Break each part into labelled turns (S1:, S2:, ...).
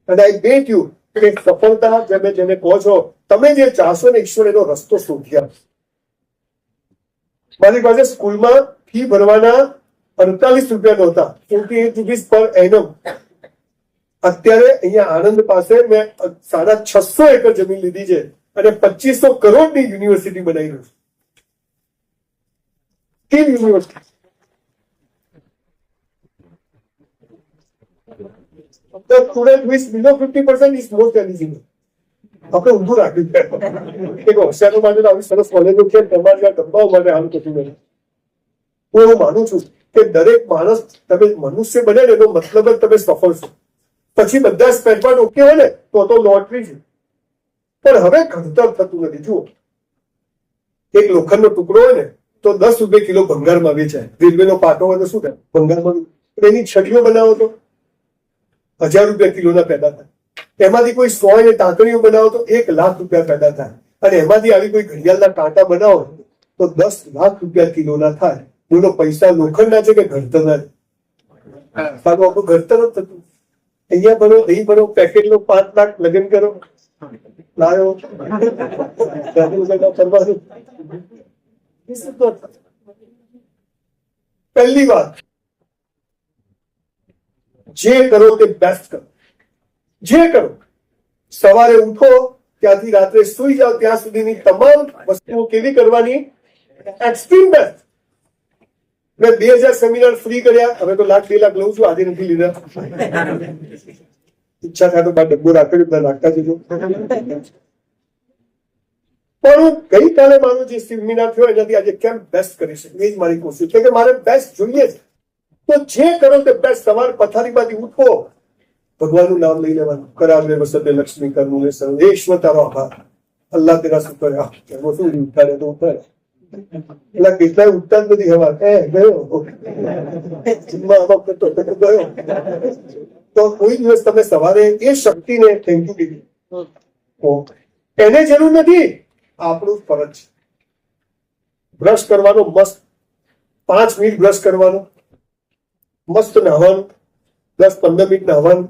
S1: અને આઈ બેટ યુ કે સફળતા જેને કહો છો તમે જે ચાહશો ને ઈશ્વર એનો રસ્તો શોધી આપશે. મારી પાસે સ્કૂલમાં ફી ભરવાના 48 રૂપિયા નહોતા, 48 રૂપીસ પર એનમ. અત્યારે અહીંયા આણંદ પાસે મેં 650 એકર જમીન લીધી છે અને 2500 કરોડની યુનિવર્સિટી બનાવી છે. Skill university. The student who is below 50% is most eligible. આપણે ઊંધું રાખ્યું છે. એક હોશિયારો માટે આવી સરસ કોલેજો છે, તમારા ડબ્બાઓ માટે આવું કશું નથી. હું એવું માનું છું કે દરેક માણસ તમે મનુષ્ય બને ને એનો મતલબ જ તમે સફળ છો. પછી બધા સ્પેરપાર્ટ ઓકે હોય ને તો લોટરી છે. પણ હવે ઘડતર થતું નથી. જુઓ, એક લોખંડનો ટુકડો હોય ને તો 10 રૂપિયા કિલો ભંગારમાં વેચાય. રેલવેનો પાટો હોય તો શું થાય? ભંગારમાં. એની છડીઓ બનાવો તો 1000 રૂપિયા કિલોના પેદા થાય. એમાંથી કોઈ 100 ને ટાંકણીઓ બનાવો તો 1 લાખ રૂપિયા પેદા થાય. અને એમાંથી આવી કોઈ ઘડિયાળના કાંટા બનાવો તો 10 લાખ રૂપિયા કિલોના થાય. બોલો, પૈસા લોખંડના છે કે ઘડતરના છે? સારું, આપણું ઘડતર જ થતું. અહીંયા ભરો, અહીં ભરો, પેકેટ લો, 5 લાખ લગ્ન કરો, લાયો પહેલી વાત, જે કરો તે બેસ્ટ કરો. જે કરો, સવારે ઉઠો ત્યાંથી રાત્રે સુઈ જાઓ ત્યાં સુધીની તમામ વસ્તુઓ કેવી કરવાની? Extreme best. મેં 2000 સેમિનાર ફ્રી કર્યા. હવે તો 1,00,000-2 લાખ લઉં છું. આજે નથી લીધા. ઈચ્છા થાય તો બાર ડબ્બો રાખેલું રાખતા જજો. પણ હું ગઈકાલે મારો જે સેમિનાર થયો એનાથી આજે કેમ બેસ્ટ કરી શકું એ જ મારી કોશિશ છે કે મારે બેસ્ટ જોઈએ છે. તો જે કરો તે બેસ્ટ. સવાર પથારીમાંથી ઉઠો, ભગવાનનું નામ લઈ લેવાનું. કરાવે વસતે લક્ષ્મી કરવું ને સર્વેશ્વર તારો આભાર. અલ્લાહ તેરા શુકર. એમાં શું ઉઠાડે તો ઉઠાડે. એટલે કેટલાય ઉઠતા જ નથી. હવા ગયો ગયો. તો કોઈ દિવસ તમે સવારે એ શક્તિને થેન્ક યુ કીધી. એને જરૂર નથી, આપણું ફરજ છે. બ્રશ કરવાનો મસ્ત 5 મિનિટ બ્રશ કરવાનો, મસ્ત નહાવાનું 10-15 મિનિટ નહાવાનું.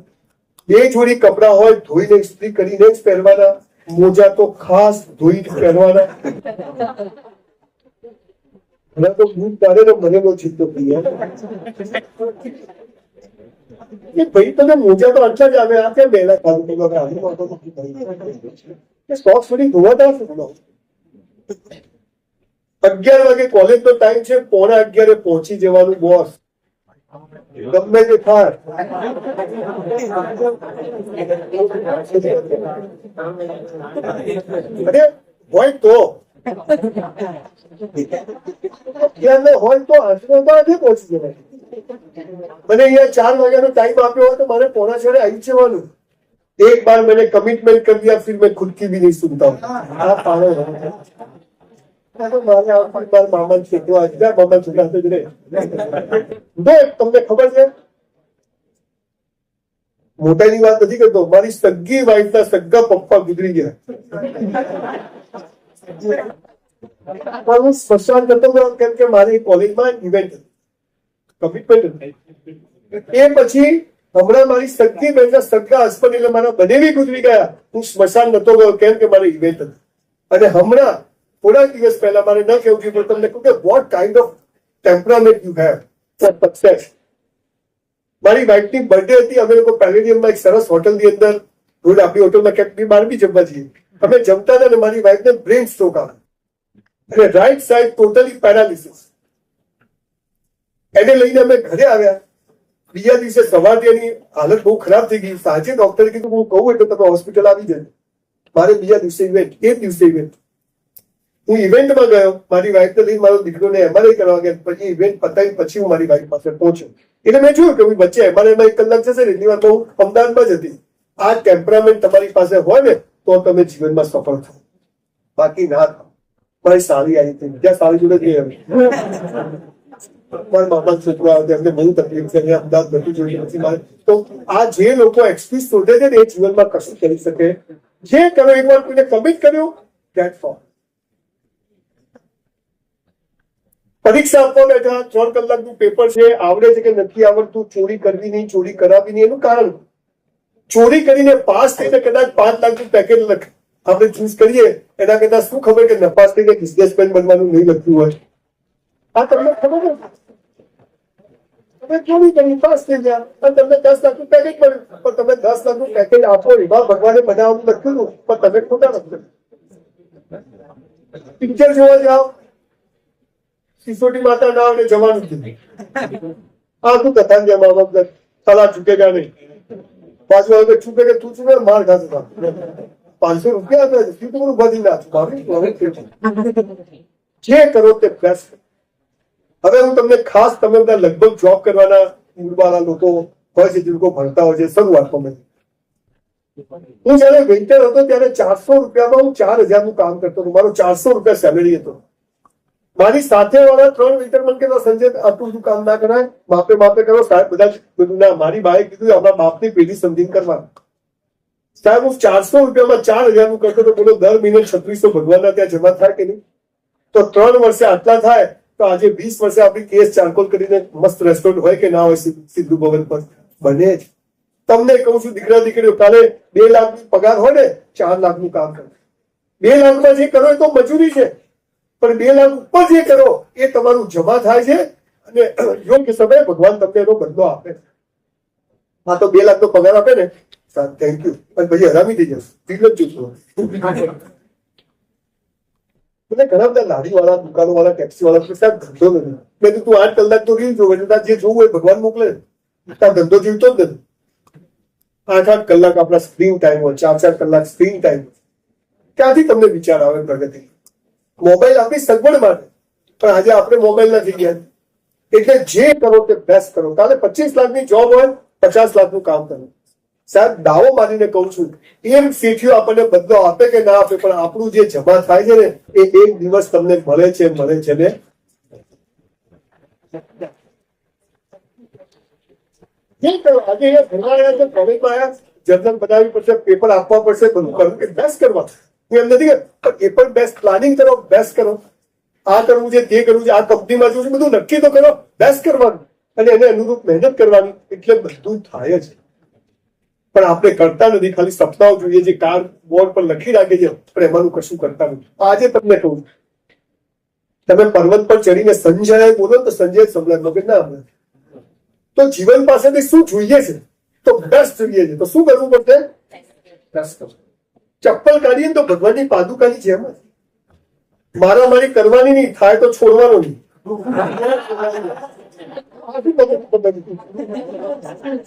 S1: 2 જોડી કપડા હોય ધોઈને ઇસ્ત્રી કરીને જ પહેરવાના. મોજા તો ખાસ ધોઈને પહેરવાના. મને તો બૂટ કાઢે ને મને બહુ ચિત્તો પ્રિય. ભાઈ તમે મોજા તો આટલા જ આવે, આ કેમ વહેલા સોક્સ ફરી ધોવાતા હશે. 11 વાગે કોલેજ નો ટાઈમ છે, 11:15 પહોંચી જવાનું. બોસ ગમે તે થાય. અરે હોય તો હોય તો નથી પહોંચી જવાય. મને અહીંયા 4 વાગ્યાનો ટાઈમ આપ્યો હોય તો મારે 5:45 આવી જવાનું. एक बार मैंने कमिटमेंट कर दिया, फिर मैं खुद की भी नहीं सुनता हूँ. मामा તમને ખબર છે, મોટાઈની વાત નથી કરતો. મારી સગી વાઈફના સગા પપ્પા ગુજરી ગયા. હું સ્મશાન કરતો કેમ કે મારી કોલેજમાં ઇવેન્ટ કમિટમેન્ટ. એ પછી હમણાં મારી સગી બહેનના સગા હસબન્ડ એટલે મારા બનેવી ગુજરી ગયા. હું સ્મશાન નતો ગયો કેમ કે મારે ઇવેન્ટ હતી. અને હમણાં થોડા દિવસ પહેલા મારે ન કહેવું જોઈએ પણ તમને કહું કે what kind of temperament you have four success. મારી વાઇફની બર્થડે હતી. અમે લોકો પેલેડિયમમાં એક સરસ હોટલની અંદર રોડ આપણી હોટલમાં ક્યાંક બહાર બી જમવા જઈએ. અમે જમતા હતા અને મારી વાઇફને બ્રેન સ્ટ્રોક આવે અને રાઈટ સાઈડ ટોટલી પેરાલિસિસ. એને લઈને અમે ઘરે આવ્યા. બીજા દિવસે સવારથી એની હાલત બહુ ખરાબ થઈ ગઈ. સાંજે ડોક્ટરે કીધું હું કહું એટલે તમે હોસ્પિટલ આવી જાય. મારે બીજા દિવસે ઇવેન્ટ, એ દિવસે ઇવેન્ટ. હું ઇવેન્ટમાં ગયો, મારી વાઈફને લઈને મારો દીકરોને એમઆરઆઈ કરવા ગયા. પછી ઇવેન્ટ પતાવી પછી હું મારી વાઈફ પાસે પહોંચ્યો. એટલે મેં જોયું કે વચ્ચે એમઆરઆઈમાં 1 કલાક જશે ને એટલી વાર હું અમદાવાદમાં જ હતી. આ ટેમ્પરામેન્ટ તમારી પાસે હોય ને તો તમે જીવનમાં સફળ થાવ, બાકી ના થાવ. મારી સારી આવી હતી, બીજા સારી જોડે ગઈ હવે. મારા મામા છોકરા એમને બહુ તકલીફ છે, અમદાવાદ બધું જોયું નથી મારે. તો આ જે લોકો એક્સક્યુઝ શોધે છે ને એ જીવનમાં કશું કરી શકે. જે તમે એકવાર કોઈને કમિટ કર્યું ધેટ્સ ઓલ. પરીક્ષા આપવા બેઠા, 3 કલાકનું પેપર છે, આવડે છે કે નથી આવડતું, ચોરી કરવી નહીં, ચોરી કરાવી નહીં, એનું કારણ ચોરી કરીને પાસ થઈને કદાચ 5 લાખનું પેકેજ આપણે ચૂઝ કરીએ એના કરતા શું ખબર કે નપાસ થઈને બિઝનેસમેન બનવાનું નહીં લખ્યું હોય. આ તમને ખબર ને, તમે ચોરી કરી પાસ થઈ ગયા અને તમને 10 લાખનું પેકેજ મળ્યું, પણ તમે 10 લાખનું પેકેજ આપો એવા ભગવાને બનાવવાનું લખ્યું હતું, પણ તમે ખોટા લખ્યું. પિક્ચર જોવા જાઓ, સિસોટી માતા ના અને જવાનું આ શું કથા છે, મા બાપ સલાહ ચૂકેગા નહીં, પાછું આવે ચૂકે કે તું ચૂકે માર ખાશે, 500 રૂપિયા આપે છે તું બધી ના જે કરો તે બેસ્ટ. હવે હું તમને ખાસ, તમે બધા લગભગ જોબ કરવાના મૂળવાળા લોકો હોય છે, જે લોકો ભણતા હોય છે, શરૂઆતમાં મેં હું જયારે વેઇટર હતો ત્યારે 400 રૂપિયામાં હું 4000 નું કામ કરતો હતો. મારો 400 રૂપિયા સેલેરી હતો. મારી સાથે વાળા 3 વેઇટર મને કહેતા, સંજય આટલું બધું કામ ના કરાય, માપે માપે કરો સાહેબ. બધા બધું ના, મારી બાએ કીધું આપણા બાપની પેઢી સમજીને કરવાનું. સાહેબ હું 400 રૂપિયામાં 4000 નું કરતો તો બોલો, દર મહિને 3600 ભગવાનના ત્યાં જમા થાય કે નહીં? તો 3 વર્ષે આટલા થાય તો આજે 20 વર્ષે આપણી કેસ ચારકોલ કરીને મસ્ત રેસ્ટોરન્ટ હોય કે ના હોય સિદ્ધુ ભવન પર બને જ. તમને કહું છું દીકરા દીકરીઓ, કાલે 2 લાખની પગાર હોય ને, 4 લાખનું કામ કરો. 2 લાખમાં જે કરો એ તો મજૂરી છે, પણ 2 લાખ ઉપર જે કરો એ તમારું જમા થાય છે અને યોગ્ય સમયે ભગવાન તમને એનો બદલો આપે. હા તો 2 લાખનો પગાર આપે ને, થેન્ક યુ, અને પછી હરામી થઈ જશે. દિલ જ જુઠું. મને ઘણા બધા લારી વાળા, દુકાનો વાળા, ટેક્સી વાળા સાહેબ ધંધો નથી. મેં તું 8 કલાક તો રીલ જોવે, જે જોવું હોય ભગવાન મોકલે. તાર ધંધો જીવતો જ નથી. 8 કલાક આપણા સ્ક્રીન ટાઈમ હોય, 4 કલાક સ્ક્રીન ટાઈમ. ક્યાંથી તમને વિચાર આવે પ્રગતિ? મોબાઈલ આપણી સગવડ માટે, પણ આજે આપણે મોબાઈલ નથી ગયા. એટલે જે કરો તે બેસ્ટ કરો. કાલે 25 લાખની જોબ હોય, 50 લાખનું કામ કરો. સાહેબ દાવો મારીને કહું છું, એમ શીખ્યું આપણને બદલો આપે કે ના આપે, પણ આપણું જે જમા થાય છે ને એ એક દિવસ તમને મળે છે ને. જે કરો આજે ભણવા આવ્યા છે, કોલેજમાં આવ્યા, જર્નલ બનાવવી પડશે, પેપર આપવા પડશે, બધું કરવું કે બેસ્ટ કરવા. હું એમ નથી કે એ પણ બેસ્ટ પ્લાનિંગ કરો, બેસ્ટ કરો. આ કરવું છે, તે કરવું છે, આ કંપનીમાં જવું છે, બધું નક્કી તો કરો, બેસ્ટ કરવાનું અને એને અનુરૂપ મહેનત કરવાની, એટલે બધું થાય જ. પણ આપણે કરતા નથી, ખાલી સપનાઓ જોઈએ છે, કાર બોર્ડ પર લખી રાખે છે, પણ એમાંનું કશું કરતા નથી. આજે તમને કહું, તમે પર્વત પર ચડીને સંજય બોલો તો સંજય સંભળાય કે ના મળે. તો જીવન પાસેથી શું જોઈએ છે? તો બેસ્ટ જોઈએ છે. તો શું કરવું પડશે? બેસ્ટ. ચપ્પલ કાઢીએ તો ભગવાનની પાદુકાની જેમ મારામારી કરવાની નહીં, થાય તો છોડવાનો નહીં.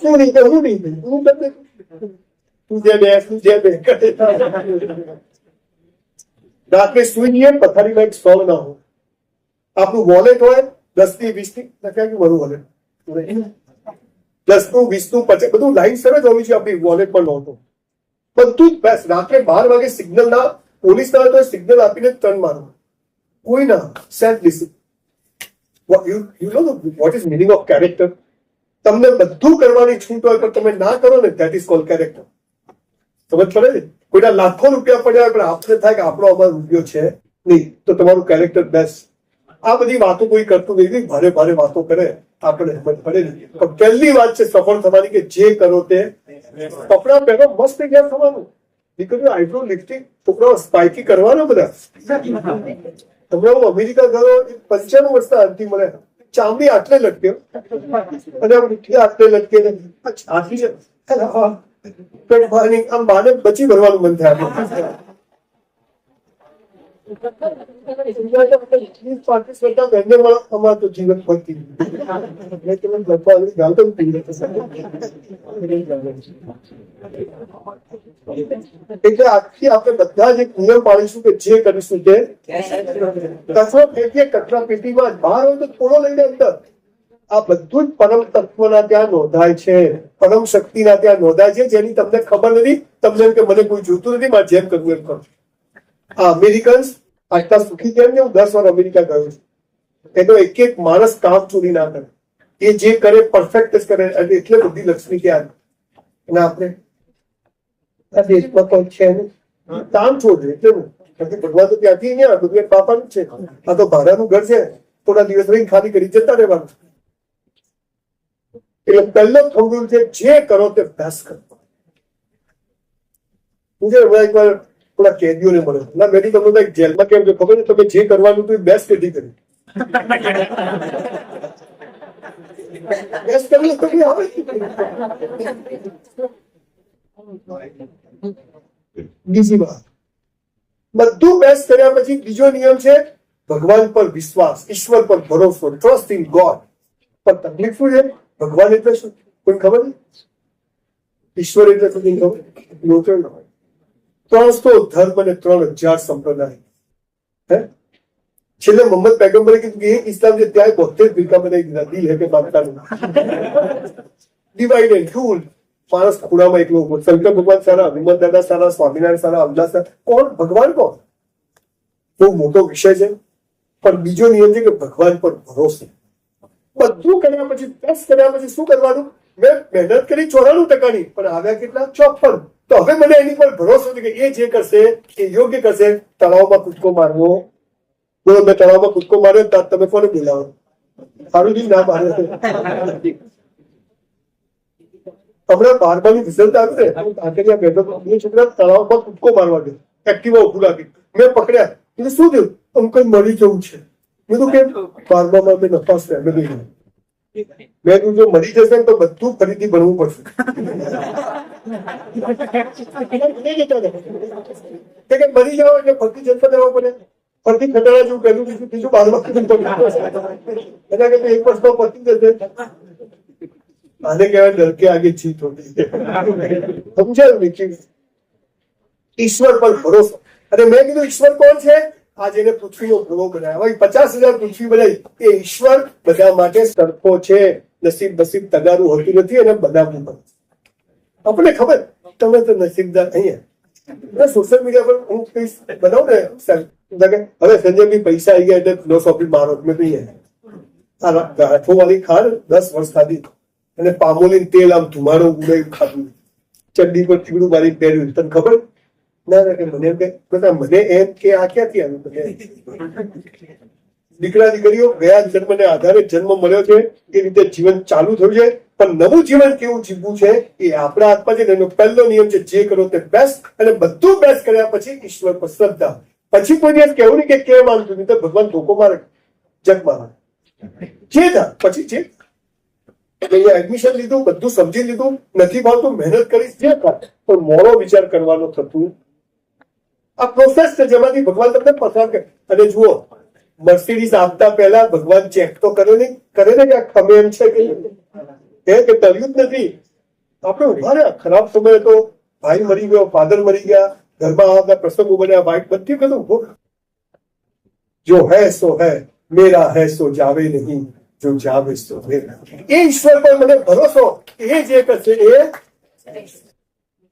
S1: શું નહીં કરવું નહીં, રાત્રે સુઈ જઈએ, પથારીમાં એક સ્ટોલ ના હોય, આપણું વોલેટ હોય 10 ની 20 ની, મારું વોલેટ 10 નું 20 નું 50 બધું લાઈન સર જ હોવી છે આપણી વોલેટમાં નહોતું. બધું જ બેસ્ટ. રાત્રે 12 વાગે સિગ્નલ ના, પોલીસ ના હોય તો સિગ્નલ આપીને ટર્ન મારો. કોઈ ના, self discipline. You know what is meaning of character? તમને બધું કરવાની છૂટ હોય પણ તમે ના કરો ને, that is called character. સમજ પડે છે? કોઈના લાખો રૂપિયા પડ્યા હોય પણ આપણે થાય કે આપણો અમારો રૂપિયો છે નહીં, તો તમારું કેરેક્ટર બેસ્ટ. આ બધી વાતો કોઈ કરતું નથી, ભારે ભારે વાતો કરે આપણે સમજ પડે નહીં. પણ પહેલી વાત છે સફળ થવાની કે જે કરો તે. કપડા પહેરો, મસ્ત તૈયાર થવાનું. દીકરીઓ આઈબ્રો લિફ્ટિંગ, છોકરાઓ સ્પાઇકી કરવાના બધા. તમે હું અમેરિકા ગયો, 95 વર્ષના અંતિમ મળે, ચામડી આટલે લટકે અને આટલે લટકે, આમ બાને બચી ભરવાનું મન થાય. અમાર તો જીવન ફરતી એટલે આખી આપણે બધા જ એક નિયમ પાડીશું કે જે કરીશું તે કચરો ફેંકીએ કચરા પેટીમાં, બહાર હોય તો થોડો લઈને અંદર. આ બધું જ પરમ તત્વના ત્યાં નોંધાય છે, પરમ શક્તિના ત્યાં નોંધાય છે, જેની તમને ખબર નથી. તમને એમ કે મને કોઈ જોતું નથી, મારે જેમ કરવું એમ કરું. આ અમેરિકન્સ આટલા સુખી કેમ કે હું 10 વાર અમેરિકા ગયો છું. એનો એક એક માણસ કામ ચોરી ના કરે, એ જે કરે પરફેક્ટ જ કરે, એટલે બધી લક્ષ્મી ત્યાં. અને આપણે આ દેશમાં કોઈ છે નહીં, કામ છોડે એટલે ભગવાન તો ત્યાંથી અહીંયા બધું બાપાનું છે. આ તો ભાડાનું ઘર છે, થોડા દિવસ રહીને ખાલી કરી જતા રહેવાનું. એટલે પહેલો થંભ છે જે કરો તે બેસ્ટ કરો. હું છે હમણાં એકવાર થોડા કેદીઓને મળે ના મેં તમને જેલમાં કેમ છે ખબર છે તમે જે કરવાનું હતું એ બેસ્ટ કેદી કર્યું બેસ્ટ કરવું તો બી આવે બીજી વાત બધું બેસ્ટ કર્યા પછી બીજો નિયમ છે ભગવાન પર વિશ્વાસ ઈશ્વર પર ભરોસો ટ્રસ્ટ ઇન ગોડ પણ તકલીફ શું છે ભગવાન એટલે શું કોઈ ખબર નહીં ઈશ્વર એટલે શું ખબર લોકો 300 ધર્મ અને 3000 સંપ્રદાય હે છેલ્લે મોહમ્મદ પૈગંબરે કીધું કે એક ઇસ્લામ છે ત્યાં 72 ફિરકા બનાવી દીધા દિલ હે કે માનતા નહીં ડિવાઇડ એન્ડ રૂલ માણસ ખૂણામાં એકલો ઉભો શંકર ભગવાન સારા હનુમાન દાદા સારા સ્વામિનારાયણ સારા અલ્લાહ સારા કોણ ભગવાન કોણ બહુ મોટો વિષય છે પણ બીજો નિયમ છે કે ભગવાન પર ભરોસો બધું કર્યા પછી બેસ્ટ કર્યા પછી શું કરવાનું મેં મહેનત કરી 94%, પણ આવ્યા કેટલા 54. તો હવે મને એની પર ભરોસો છે કે એ જે કરશે એ યોગ્ય કરશે. તળાવમાં કૂદકો મારવો બોલો મેં તળાવમાં કૂદકો માર્યો તો તમે કોને બોલાવો સારું જ ના મારે. હમણાં 12માનું રિઝલ્ટ આવ્યું ને બે છોકરા તળાવમાં કૂદકો મારવા ગયો એક્ટિવા ઉભું રાખી મેં પકડ્યા એટલે શું થયું આમ કઈ મરી જવું છે મેં તો કેમ 12માં મેં નફાસ ફેમિલી મેં તું જો મરી જશે તો બધું ફરીથી ભણવું પડશે મરી જાવ એટલે ફરતી જન્મ દેવા પડે ફરતી ખતરા જેવું પહેલું બીજું 12માં એના કરતા 1 વર્ષમાં પતી જશે. આને કહેવાય ડર કે આગે જીત હોતી સમજાયું ને ઈશ્વર પર ભરોસો. અને મેં કીધું ઈશ્વર કોણ છે આ જેને પૃથ્વીનો ગ્રહ બનાવ્યો 50,000 પૃથ્વી બનાવી એ ઈશ્વર બધા માટે સરખો છે. નસીબ તગારું હોતું નથી અને બનાવવું પડે આપણને ખબર તમે તો નસીબદાર અહીંયા સોશિયલ મીડિયા પર હું કઈ બનાવું ને હવે સંજયભાઈ પૈસા આવી ગયા એટલે ફિલોસોફી મારો મેં કહીએ ગાંઠો વાળી ખાડ 10 વર્ષ ખાધી અને પામોલીન તેલ આમ ધુમાડો ઉડાવી ખાધું ચડ્ડી પર ટીકડું મારી પહેર્યું તને ખબર ના કે મને એમ કે મને એમ કે આ ક્યાંથી આવ્યું દીકરા દીકરીઓ ગયા જન્મને આધારે જન્મ મળ્યો છે એ રીતે જીવન ચાલુ થયું છે પણ નવું જીવન કેવું જીવવું છે એ આપણા હાથમાં છે. એનો પહેલો નિયમ છે જે કરો તે બેસ્ટ અને બધું બેસ્ટ કર્યા પછી ઈશ્વર પર શ્રદ્ધા. પછી કોઈ દિવસ કેવું નહીં કે કેમ માનતું નહીં તો ભગવાન ધોકો મારે જગમાં જે થાય પછી જે અહીંયા એડમિશન લીધું બધું સમજી લીધું નથી ભાવતું મહેનત કરીશ જે થાય પણ મોડો વિચાર કરવાનો થતું આ પ્રોસેસ છે જેમાંથી ભગવાન તમને પસાર કરે. અને જુઓ મર્સિડીઝ આપતા પહેલા ભગવાન ચેક તો કરે ને કે આ ખમે એમ છે કે તળ્યું જ નથી. આપણે ઉભા રહ્યા ખરાબ સમય તો ભાઈ મરી ગયો ફાધર મરી ગયા ઘરમાં આવતા પ્રસંગો બન્યા વાઇફ બધી કદું ઉભો જો હૈ સો હૈ મેરા હૈ સો જાવે નહીં જો જાવે સો મેરા. એ ઈશ્વર પર મને ભરોસો એ જે કરશે એ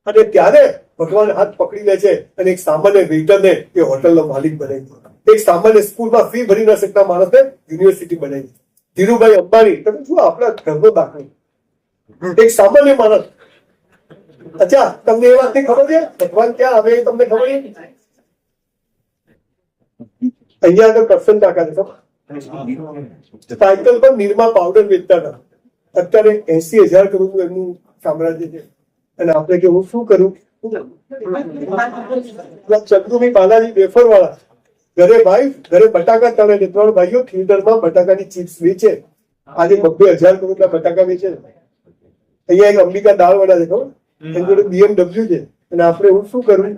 S1: અને ત્યારે ભગવાન હાથ પકડી લે છે અને એક સામાન્ય વેઇટરને એ હોટલનો માલિક બનાવી એક સામાન્ય સ્કૂલમાં ફી ભરી ન શકતા માણસને યુનિવર્સિટી બનાવી. ધીરુભાઈ અંબાણી તમે જુઓ આપણા ઘરનો દાખલો એક સામાન્ય માણસ. અચ્છા તમને એ વાતની ખબર છે ભગવાન ક્યાં આવે એ તમને ખબર છે અહીંયા આગળ કરશન કાકા છે સાયકલ પર નિરમા પાવડર વેચતા હતા અત્યારે 80,000 કરોડ એમનું સામ્રાજ્ય છે અને આપણે કે હું શું કરું ચંદ્રુભાઈ બાલાજી વેફર વાળા ઘરે બટાકા તળે છે 3 ભાઈઓ થિયેટરમાં બટાકાની ચિપ્સ વેચે આજે 2,000 કરોડના બટાકા વેચે. અહીંયા એક અંબિકા દાળ વડા છે ખબર એની જોડે BMW છે અને આપણે હું શું કરું